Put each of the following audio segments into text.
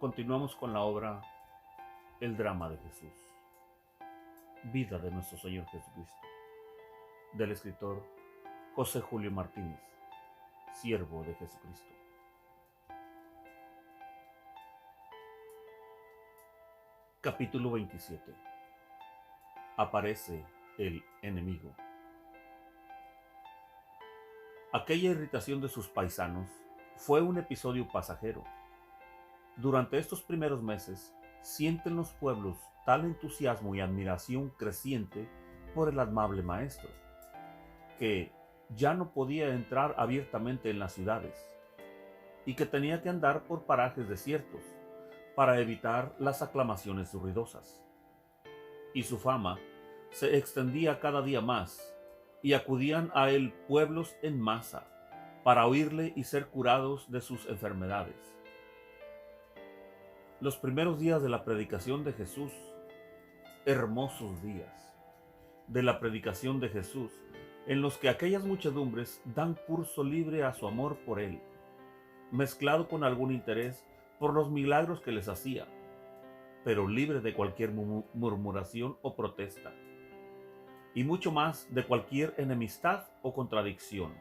Continuamos con la obra El drama de Jesús, vida de nuestro Señor Jesucristo, del escritor José Julio Martínez, siervo de Jesucristo. Capítulo 27. Aparece el enemigo. Aquella irritación de sus paisanos fue un episodio pasajero. Durante estos primeros meses, sienten los pueblos tal entusiasmo y admiración creciente por el amable maestro, que ya no podía entrar abiertamente en las ciudades y que tenía que andar por parajes desiertos para evitar las aclamaciones ruidosas. Y su fama se extendía cada día más, y acudían a él pueblos en masa para oírle y ser curados de sus enfermedades. Los primeros días de la predicación de Jesús, hermosos días de la predicación de Jesús, en los que aquellas muchedumbres dan curso libre a su amor por él, mezclado con algún interés por los milagros que les hacía, pero libre de cualquier murmuración o protesta, y mucho más de cualquier enemistad o contradicción.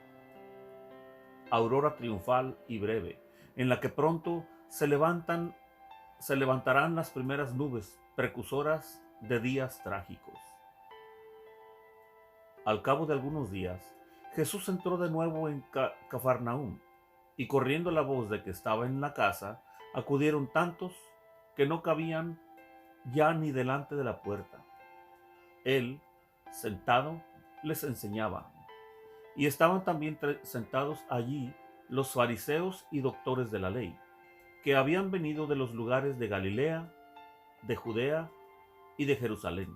Aurora triunfal y breve, en la que pronto se levantarán las primeras nubes precursoras de días trágicos. Al cabo de algunos días, Jesús entró de nuevo en Cafarnaúm, y corriendo la voz de que estaba en la casa, acudieron tantos que no cabían ya ni delante de la puerta. Él, sentado, les enseñaba, y estaban también sentados allí los fariseos y doctores de la ley, que habían venido de los lugares de Galilea, de Judea y de Jerusalén.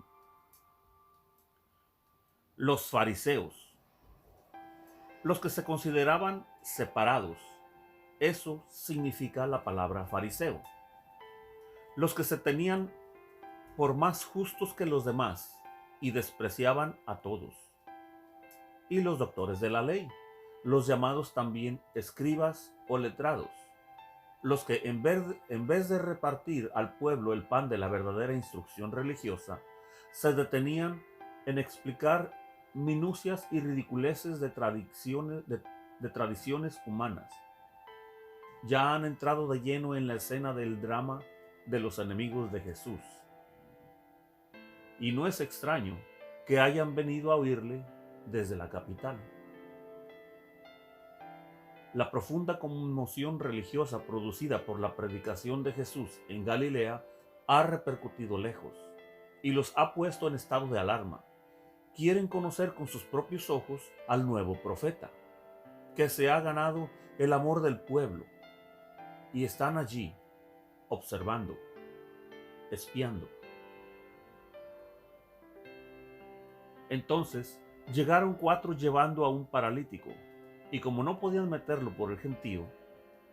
Los fariseos, los que se consideraban separados, eso significa la palabra fariseo, los que se tenían por más justos que los demás y despreciaban a todos. Y los doctores de la ley, los llamados también escribas o letrados, los que en vez de repartir al pueblo el pan de la verdadera instrucción religiosa, se detenían en explicar minucias y ridiculeces de tradiciones humanas. Ya han entrado de lleno en la escena del drama de los enemigos de Jesús. Y no es extraño que hayan venido a oírle desde la capital. La profunda conmoción religiosa producida por la predicación de Jesús en Galilea ha repercutido lejos y los ha puesto en estado de alarma. Quieren conocer con sus propios ojos al nuevo profeta, que se ha ganado el amor del pueblo, y están allí, observando, espiando. Entonces llegaron 4 llevando a un paralítico, y como no podían meterlo por el gentío,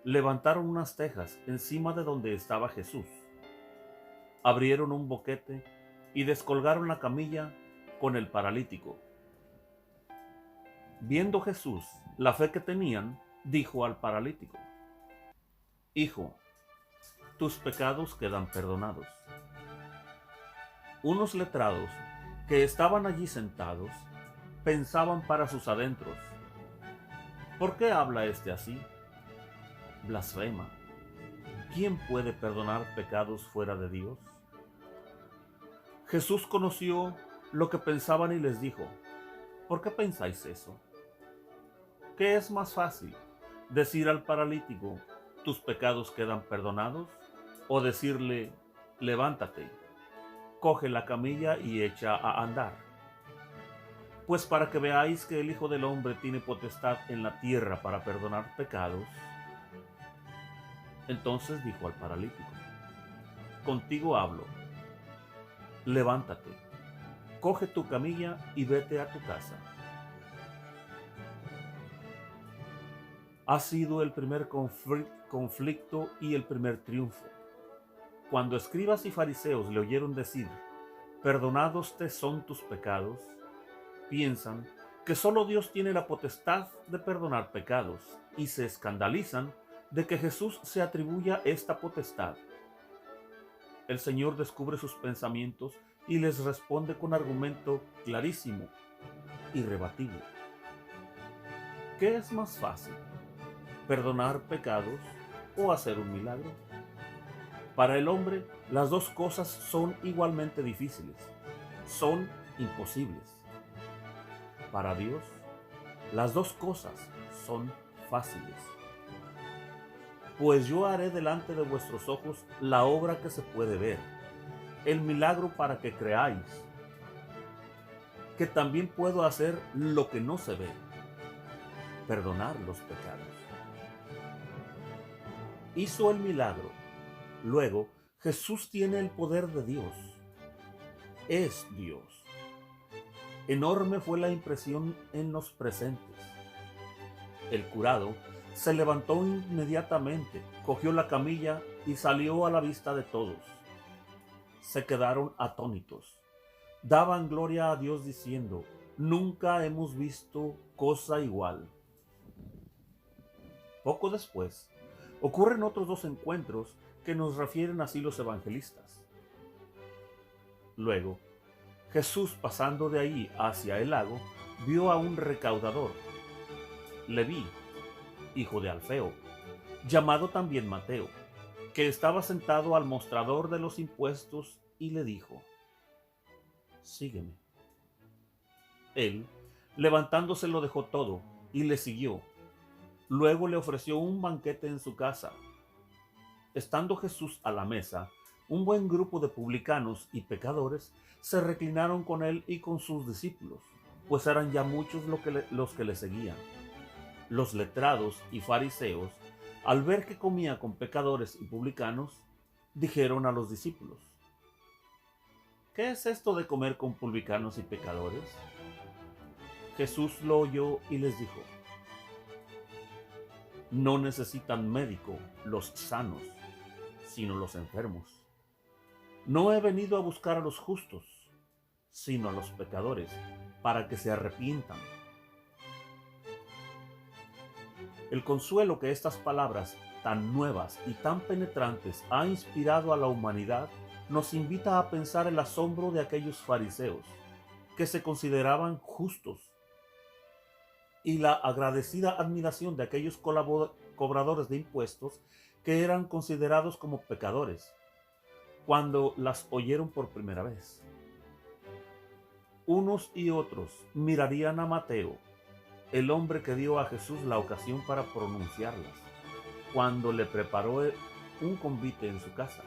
levantaron unas tejas encima de donde estaba Jesús. Abrieron un boquete y descolgaron la camilla con el paralítico. Viendo Jesús la fe que tenían, dijo al paralítico: Hijo, tus pecados quedan perdonados. Unos letrados que estaban allí sentados pensaban para sus adentros: ¿por qué habla este así? Blasfema. ¿Quién puede perdonar pecados fuera de Dios? Jesús conoció lo que pensaban y les dijo: ¿por qué pensáis eso? ¿Qué es más fácil, decir al paralítico: tus pecados quedan perdonados, o decirle: levántate, coge la camilla y echa a andar? Pues para que veáis que el Hijo del Hombre tiene potestad en la tierra para perdonar pecados. Entonces dijo al paralítico: contigo hablo, levántate, coge tu camilla y vete a tu casa. Ha sido el primer conflicto y el primer triunfo. Cuando escribas y fariseos le oyeron decir: perdonados te son tus pecados, piensan que solo Dios tiene la potestad de perdonar pecados y se escandalizan de que Jesús se atribuya esta potestad. El Señor descubre sus pensamientos y les responde con argumento clarísimo, irrebatible. ¿Qué es más fácil? ¿Perdonar pecados o hacer un milagro? Para el hombre, las dos cosas son igualmente difíciles, son imposibles. Para Dios, las dos cosas son fáciles. Pues yo haré delante de vuestros ojos la obra que se puede ver, el milagro para que creáis, que también puedo hacer lo que no se ve, perdonar los pecados. Hizo el milagro. Luego, Jesús tiene el poder de Dios. Es Dios. Enorme fue la impresión en los presentes. El curado se levantó inmediatamente, cogió la camilla y salió a la vista de todos. Se quedaron atónitos. Daban gloria a Dios diciendo: nunca hemos visto cosa igual. Poco después, ocurren otros dos encuentros que nos refieren así los evangelistas. Luego, Jesús, pasando de ahí hacia el lago, vio a un recaudador, Leví, hijo de Alfeo, llamado también Mateo, que estaba sentado al mostrador de los impuestos, y le dijo: sígueme. Él, levantándose, lo dejó todo y le siguió. Luego le ofreció un banquete en su casa. Estando Jesús a la mesa, un buen grupo de publicanos y pecadores se reclinaron con él y con sus discípulos, pues eran ya muchos los que le seguían. Los letrados y fariseos, al ver que comía con pecadores y publicanos, dijeron a los discípulos: ¿qué es esto de comer con publicanos y pecadores? Jesús lo oyó y les dijo: no necesitan médico los sanos, sino los enfermos. No he venido a buscar a los justos, sino a los pecadores, para que se arrepientan. El consuelo que estas palabras tan nuevas y tan penetrantes ha inspirado a la humanidad nos invita a pensar el asombro de aquellos fariseos, que se consideraban justos, y la agradecida admiración de aquellos cobradores de impuestos que eran considerados como pecadores, cuando las oyeron por primera vez. Unos y otros mirarían a Mateo, el hombre que dio a Jesús la ocasión para pronunciarlas, cuando le preparó un convite en su casa.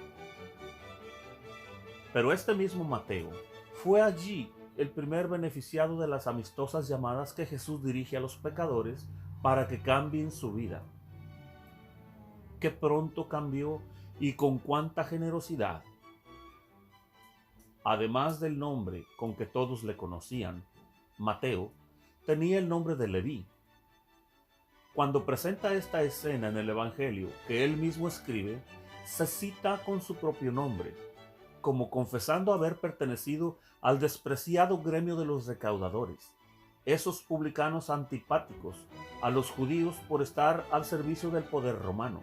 Pero este mismo Mateo fue allí el primer beneficiado de las amistosas llamadas que Jesús dirige a los pecadores para que cambien su vida. Qué pronto cambió y con cuánta generosidad. Además del nombre con que todos le conocían, Mateo tenía el nombre de Leví. Cuando presenta esta escena en el Evangelio que él mismo escribe, se cita con su propio nombre, como confesando haber pertenecido al despreciado gremio de los recaudadores, esos publicanos antipáticos a los judíos por estar al servicio del poder romano,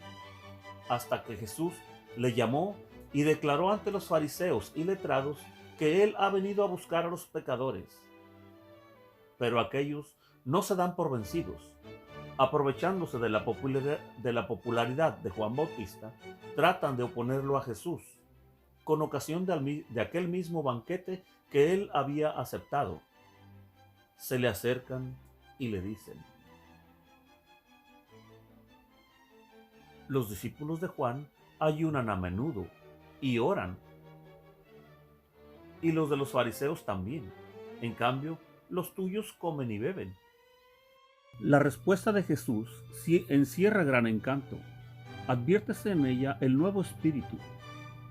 hasta que Jesús le llamó y declaró ante los fariseos y letrados que él ha venido a buscar a los pecadores. Pero aquellos no se dan por vencidos. Aprovechándose de la popularidad de Juan Bautista, tratan de oponerlo a Jesús, con ocasión de aquel mismo banquete que él había aceptado. Se le acercan y le dicen: los discípulos de Juan ayunan a menudo y oran, y los de los fariseos también. En cambio, los tuyos comen y beben. La respuesta de Jesús encierra gran encanto. Adviértese en ella el nuevo espíritu,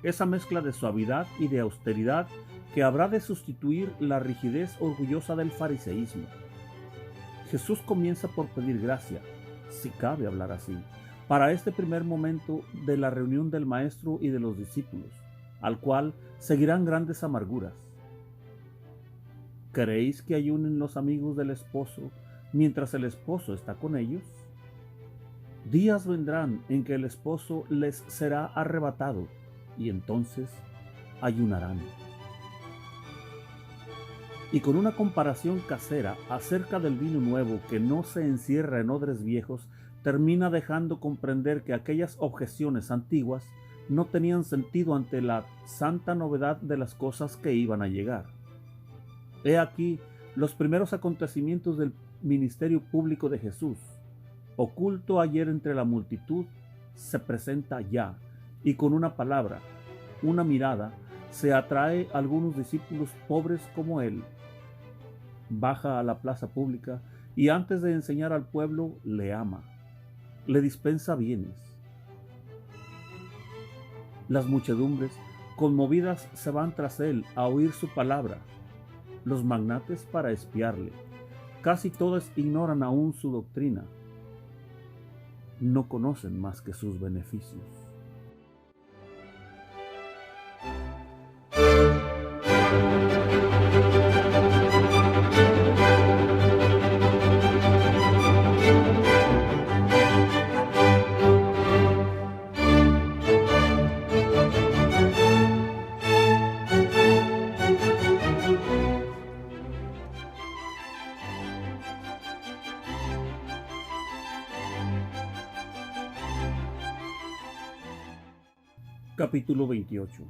esa mezcla de suavidad y de austeridad que habrá de sustituir la rigidez orgullosa del fariseísmo. Jesús comienza por pedir gracia, si cabe hablar así, para este primer momento de la reunión del Maestro y de los discípulos, al cual seguirán grandes amarguras. ¿Queréis que ayunen los amigos del esposo mientras el esposo está con ellos? Días vendrán en que el esposo les será arrebatado, y entonces ayunarán. Y con una comparación casera acerca del vino nuevo que no se encierra en odres viejos, termina dejando comprender que aquellas objeciones antiguas no tenían sentido ante la santa novedad de las cosas que iban a llegar. He aquí los primeros acontecimientos del ministerio público de Jesús. Oculto ayer entre la multitud, se presenta ya, y con una palabra, una mirada, se atrae a algunos discípulos pobres como él. Baja a la plaza pública y antes de enseñar al pueblo, le ama, le dispensa bienes. Las muchedumbres, conmovidas, se van tras él a oír su palabra. Los magnates para espiarle. Casi todos ignoran aún su doctrina. No conocen más que sus beneficios. Capítulo 28.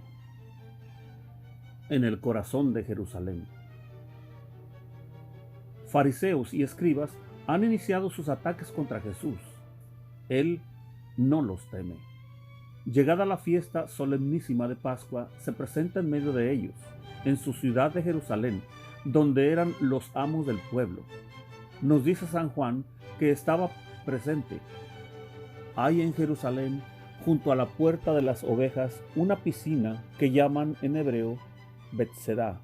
En el corazón de Jerusalén. Fariseos y escribas han iniciado sus ataques contra Jesús. Él no los teme. Llegada la fiesta solemnísima de Pascua, se presenta en medio de ellos, en su ciudad de Jerusalén, donde eran los amos del pueblo. Nos dice San Juan que estaba presente. Hay en Jerusalén, junto a la puerta de las ovejas, una piscina que llaman en hebreo Betseda.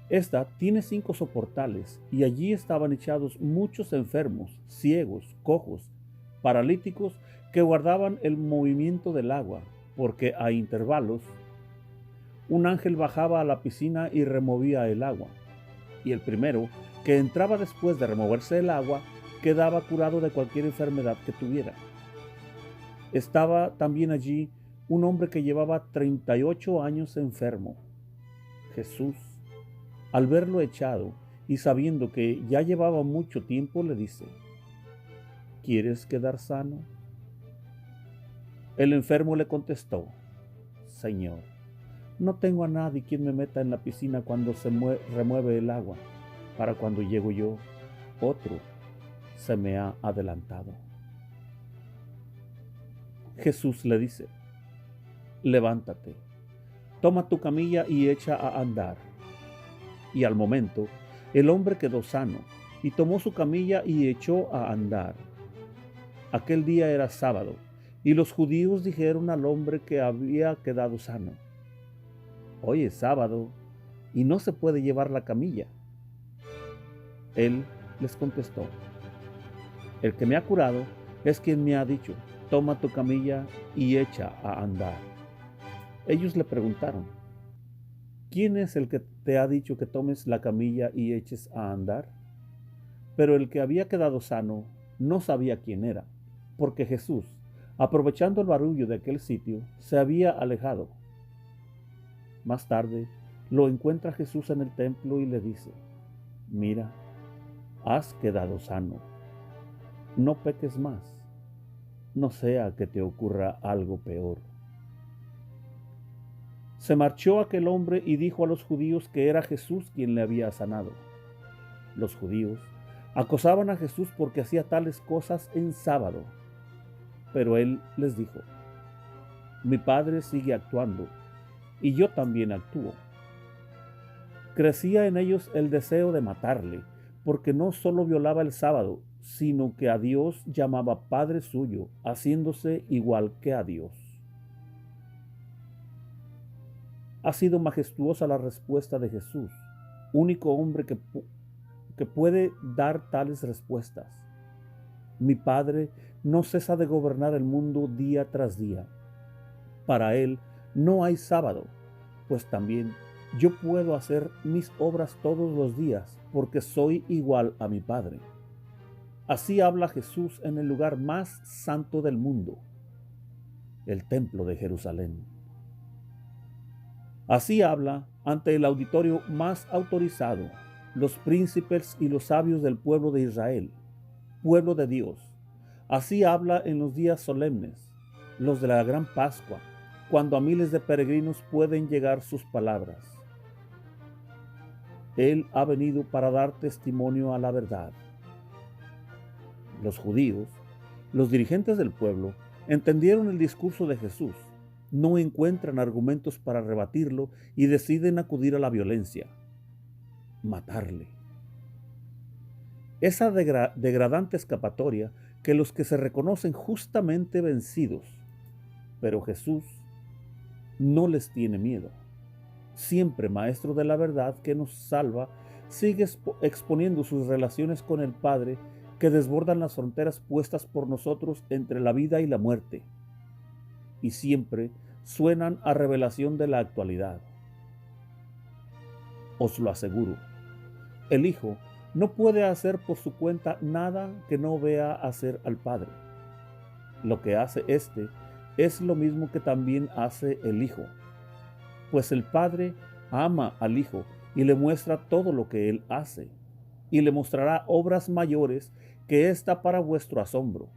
Esta tiene 5 soportales y allí estaban echados muchos enfermos, ciegos, cojos, paralíticos que guardaban el movimiento del agua, porque a intervalos un ángel bajaba a la piscina y removía el agua, y el primero que entraba después de removerse el agua quedaba curado de cualquier enfermedad que tuviera. Estaba también allí un hombre que llevaba 38 años enfermo. Jesús, al verlo echado y sabiendo que ya llevaba mucho tiempo, le dice: ¿Quieres quedar sano? El enfermo le contestó: Señor, no tengo a nadie quien me meta en la piscina cuando se remueve el agua. Para cuando llego yo, otro se me ha adelantado. Jesús le dice: levántate, toma tu camilla y echa a andar. Y al momento, el hombre quedó sano, y tomó su camilla y echó a andar. Aquel día era sábado, y los judíos dijeron al hombre que había quedado sano: hoy es sábado, y no se puede llevar la camilla. Él les contestó: el que me ha curado es quien me ha dicho: toma tu camilla y echa a andar. Ellos le preguntaron: ¿quién es el que te ha dicho que tomes la camilla y eches a andar? Pero el que había quedado sano no sabía quién era, porque Jesús, aprovechando el barullo de aquel sitio, se había alejado. Más tarde, lo encuentra Jesús en el templo y le dice: mira, has quedado sano. No peques más, no sea que te ocurra algo peor. Se marchó aquel hombre y dijo a los judíos que era Jesús quien le había sanado. Los judíos acosaban a Jesús porque hacía tales cosas en sábado. Pero él les dijo: mi Padre sigue actuando, y yo también actúo. Crecía en ellos el deseo de matarle, porque no solo violaba el sábado, sino que a Dios llamaba Padre suyo, haciéndose igual que a Dios. Ha sido majestuosa la respuesta de Jesús, único hombre que puede dar tales respuestas. Mi Padre no cesa de gobernar el mundo día tras día. Para Él no hay sábado, pues también yo puedo hacer mis obras todos los días, porque soy igual a mi Padre. Así habla Jesús en el lugar más santo del mundo, el templo de Jerusalén. Así habla ante el auditorio más autorizado, los príncipes y los sabios del pueblo de Israel, pueblo de Dios. Así habla en los días solemnes, los de la gran Pascua, cuando a miles de peregrinos pueden llegar sus palabras. Él ha venido para dar testimonio a la verdad. Los judíos, los dirigentes del pueblo, entendieron el discurso de Jesús, no encuentran argumentos para rebatirlo y deciden acudir a la violencia, matarle. Esa degradante escapatoria que los que se reconocen justamente vencidos, pero Jesús no les tiene miedo. Siempre maestro de la verdad que nos salva, sigue exponiendo sus relaciones con el Padre que desbordan las fronteras puestas por nosotros entre la vida y la muerte, y siempre suenan a revelación de la actualidad. Os lo aseguro, el Hijo no puede hacer por su cuenta nada que no vea hacer al Padre. Lo que hace éste es lo mismo que también hace el Hijo, pues el Padre ama al Hijo y le muestra todo lo que Él hace, y le mostrará obras mayores que ésta para vuestro asombro.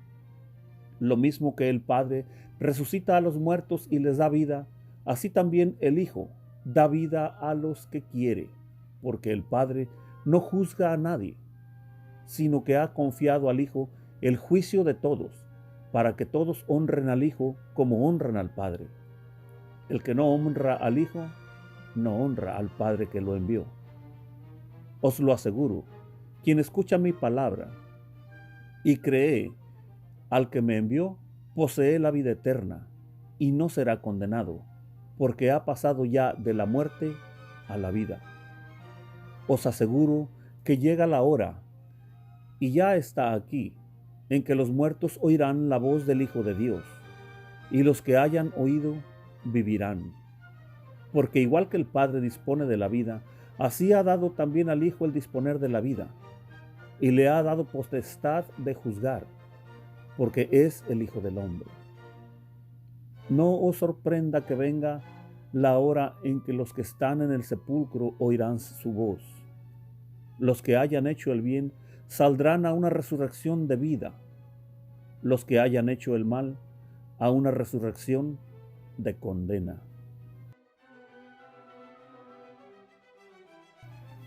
Lo mismo que el Padre resucita a los muertos y les da vida, así también el Hijo da vida a los que quiere, porque el Padre no juzga a nadie, sino que ha confiado al Hijo el juicio de todos, para que todos honren al Hijo como honran al Padre. El que no honra al Hijo, no honra al Padre que lo envió. Os lo aseguro, quien escucha mi palabra y cree al que me envió, posee la vida eterna y no será condenado, porque ha pasado ya de la muerte a la vida. Os aseguro que llega la hora, y ya está aquí, en que los muertos oirán la voz del Hijo de Dios, y los que hayan oído vivirán. Porque igual que el Padre dispone de la vida, así ha dado también al Hijo el disponer de la vida, y le ha dado potestad de juzgar, porque es el Hijo del Hombre. No os sorprenda que venga la hora en que los que están en el sepulcro oirán su voz. Los que hayan hecho el bien saldrán a una resurrección de vida. Los que hayan hecho el mal a una resurrección de condena.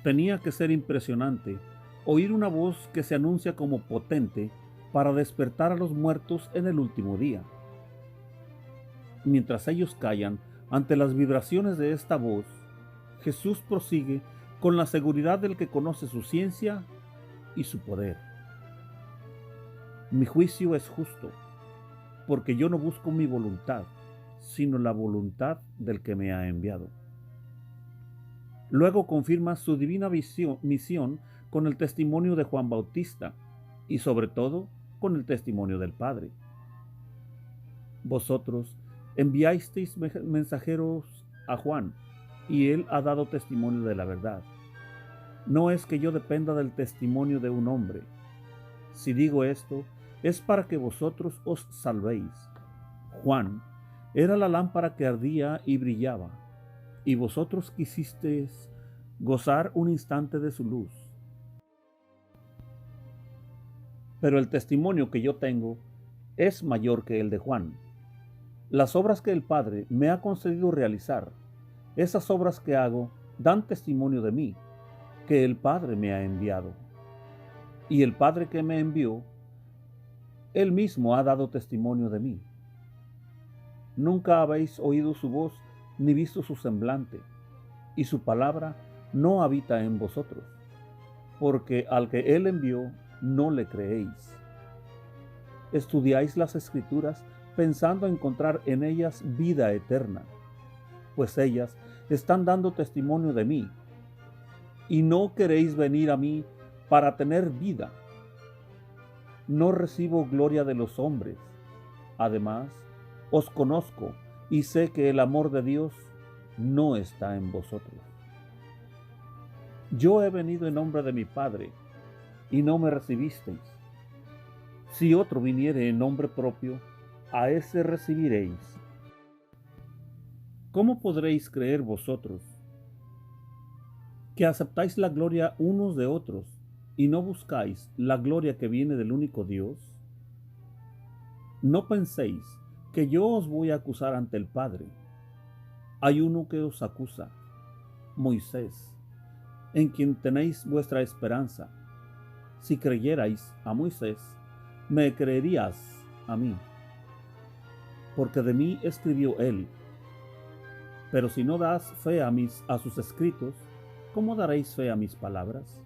Tenía que ser impresionante oír una voz que se anuncia como potente para despertar a los muertos en el último día. Mientras ellos callan ante las vibraciones de esta voz, Jesús prosigue con la seguridad del que conoce su ciencia y su poder. Mi juicio es justo, porque yo no busco mi voluntad, sino la voluntad del que me ha enviado. Luego confirma su divina misión con el testimonio de Juan Bautista y sobre todo con el testimonio del Padre. Vosotros enviasteis mensajeros a Juan, y él ha dado testimonio de la verdad. No es que yo dependa del testimonio de un hombre. Si digo esto, es para que vosotros os salvéis. Juan era la lámpara que ardía y brillaba, y vosotros quisisteis gozar un instante de su luz. Pero el testimonio que yo tengo es mayor que el de Juan. Las obras que el Padre me ha concedido realizar, esas obras que hago, dan testimonio de mí, que el Padre me ha enviado. Y el Padre que me envió, Él mismo ha dado testimonio de mí. Nunca habéis oído su voz ni visto su semblante, y su palabra no habita en vosotros, porque al que Él envió no le creéis. Estudiáis las Escrituras pensando encontrar en ellas vida eterna, pues ellas están dando testimonio de mí, y no queréis venir a mí para tener vida. No recibo gloria de los hombres. Además, os conozco y sé que el amor de Dios no está en vosotros. Yo he venido en nombre de mi Padre, y no me recibisteis. Si otro viniere en nombre propio, a ese recibiréis. ¿Cómo podréis creer vosotros que aceptáis la gloria unos de otros y no buscáis la gloria que viene del único Dios? No penséis que yo os voy a acusar ante el Padre. Hay uno que os acusa, Moisés, en quien tenéis vuestra esperanza. Si creyerais a Moisés, me creerías a mí, porque de mí escribió él. Pero si no das fe a sus escritos, ¿cómo daréis fe a mis palabras?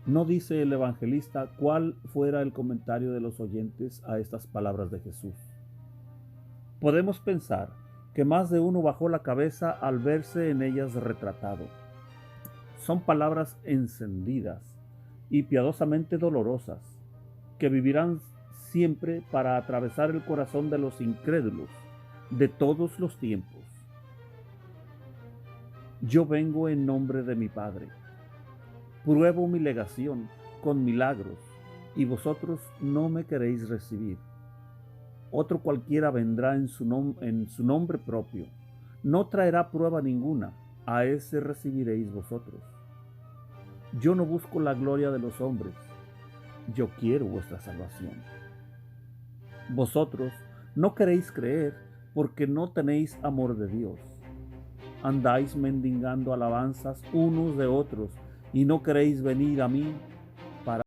No dice el evangelista cuál fuera el comentario de los oyentes a estas palabras de Jesús. Podemos pensar que más de uno bajó la cabeza al verse en ellas retratado. Son palabras encendidas y piadosamente dolorosas, que vivirán siempre para atravesar el corazón de los incrédulos de todos los tiempos. Yo vengo en nombre de mi Padre. Pruebo mi legación con milagros, y vosotros no me queréis recibir. Otro cualquiera vendrá en su nombre propio. No traerá prueba ninguna, a ese recibiréis vosotros. Yo no busco la gloria de los hombres, yo quiero vuestra salvación. Vosotros no queréis creer porque no tenéis amor de Dios. Andáis mendigando alabanzas unos de otros y no queréis venir a mí para...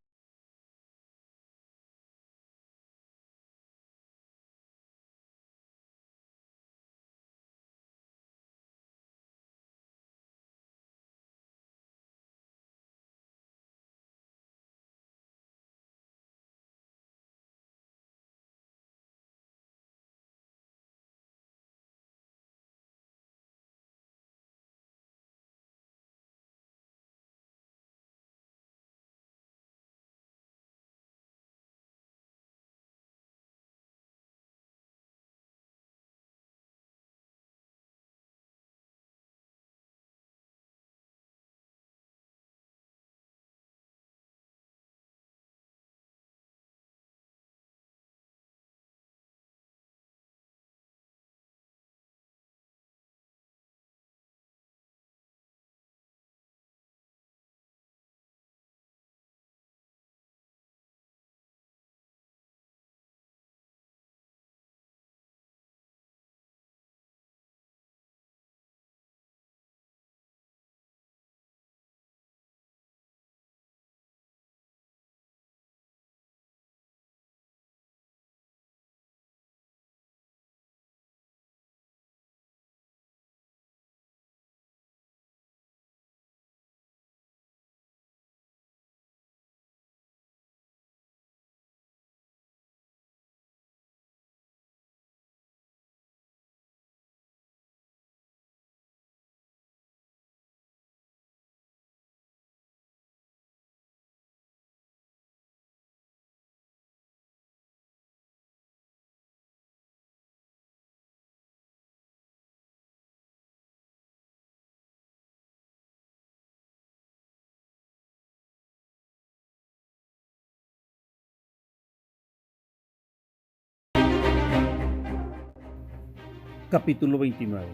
Capítulo 29.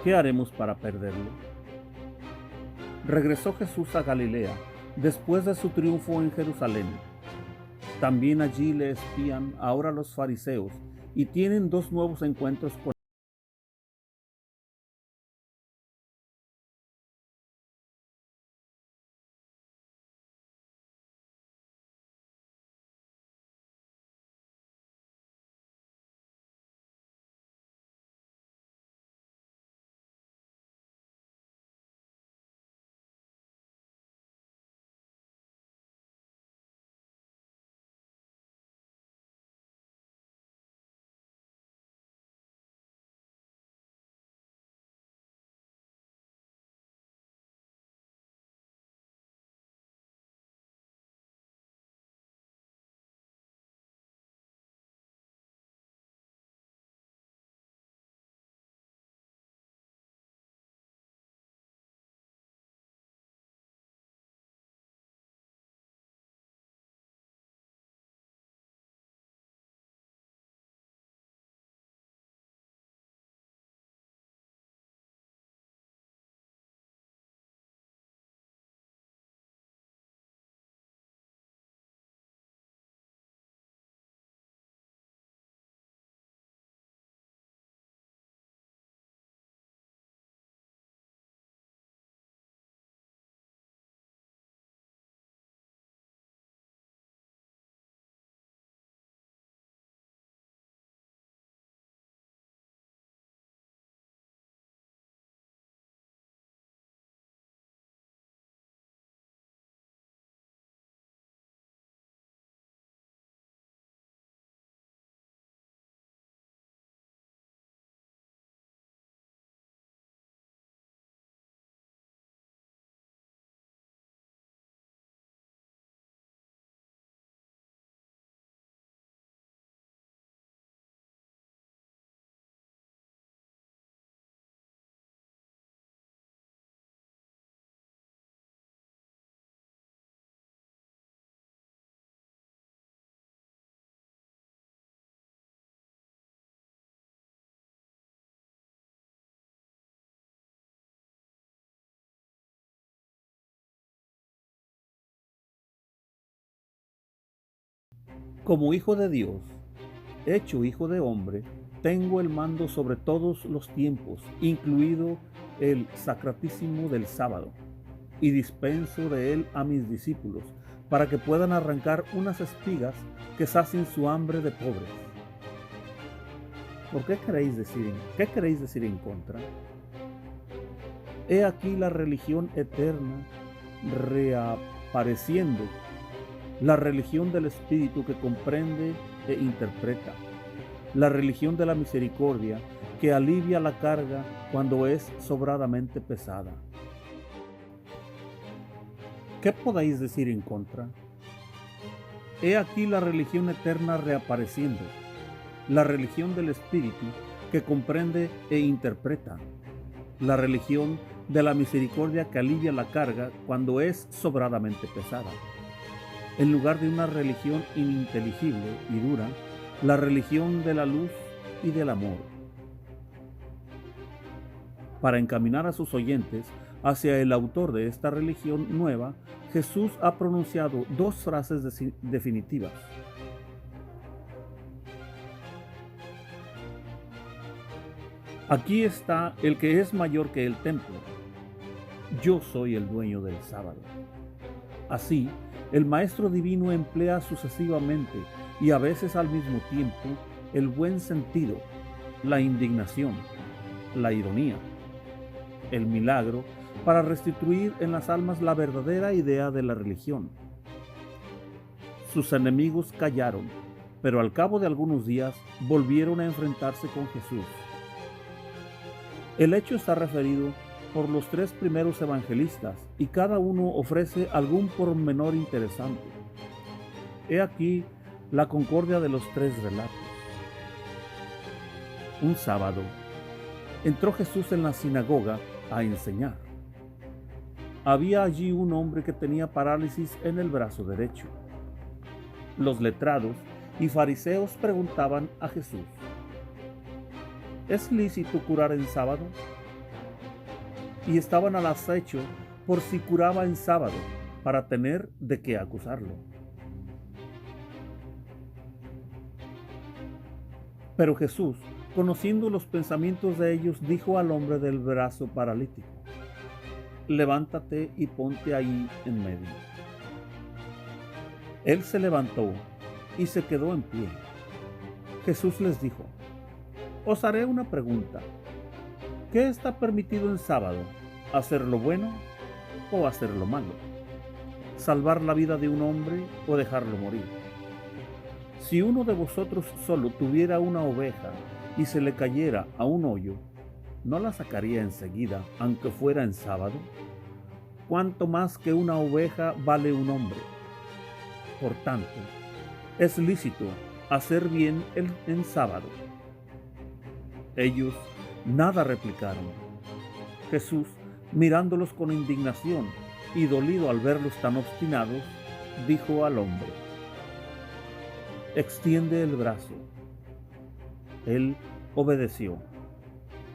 ¿Qué haremos para perderlo? Regresó Jesús a Galilea después de su triunfo en Jerusalén. También allí le espían ahora los fariseos y tienen dos nuevos encuentros con Como hijo de Dios, hecho hijo de hombre, tengo el mando sobre todos los tiempos, incluido el sacratísimo del sábado, y dispenso de él a mis discípulos, para que puedan arrancar unas espigas que sacien su hambre de pobres. ¿Por qué queréis decir en contra? He aquí la religión eterna reapareciendo, la religión del Espíritu que comprende e interpreta, la religión de la misericordia que alivia la carga cuando es sobradamente pesada. ¿Qué podéis decir en contra? He aquí la religión eterna reapareciendo, la religión del Espíritu que comprende e interpreta, la religión de la misericordia que alivia la carga cuando es sobradamente pesada. En lugar de una religión ininteligible y dura, la religión de la luz y del amor. Para encaminar a sus oyentes hacia el autor de esta religión nueva, Jesús ha pronunciado dos frases definitivas. Aquí está el que es mayor que el templo. Yo soy el dueño del sábado. Así, el Maestro Divino emplea sucesivamente y a veces al mismo tiempo el buen sentido, la indignación, la ironía, el milagro, para restituir en las almas la verdadera idea de la religión. Sus enemigos callaron, pero al cabo de algunos días volvieron a enfrentarse con Jesús. El hecho está referido por los tres primeros evangelistas y cada uno ofrece algún pormenor interesante. He aquí la concordia de los tres relatos. Un sábado, entró Jesús en la sinagoga a enseñar. Había allí un hombre que tenía parálisis en el brazo derecho. Los letrados y fariseos preguntaban a Jesús: ¿es lícito curar en sábado? Y estaban al acecho por si curaba en sábado, para tener de qué acusarlo. Pero Jesús, conociendo los pensamientos de ellos, dijo al hombre del brazo paralítico: levántate y ponte ahí en medio. Él se levantó y se quedó en pie. Jesús les dijo: os haré una pregunta. ¿Qué está permitido en sábado? ¿Hacer lo bueno o hacer lo malo? ¿Salvar la vida de un hombre o dejarlo morir? Si uno de vosotros solo tuviera una oveja y se le cayera a un hoyo, ¿no la sacaría enseguida, aunque fuera en sábado? ¿Cuánto más que una oveja vale un hombre? Por tanto, es lícito hacer bien en sábado. Ellos nada replicaron. Jesús, mirándolos con indignación y dolido al verlos tan obstinados, dijo al hombre: extiende el brazo. Él obedeció,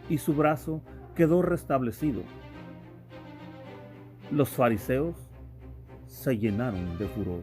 y su brazo quedó restablecido. Los fariseos se llenaron de furor.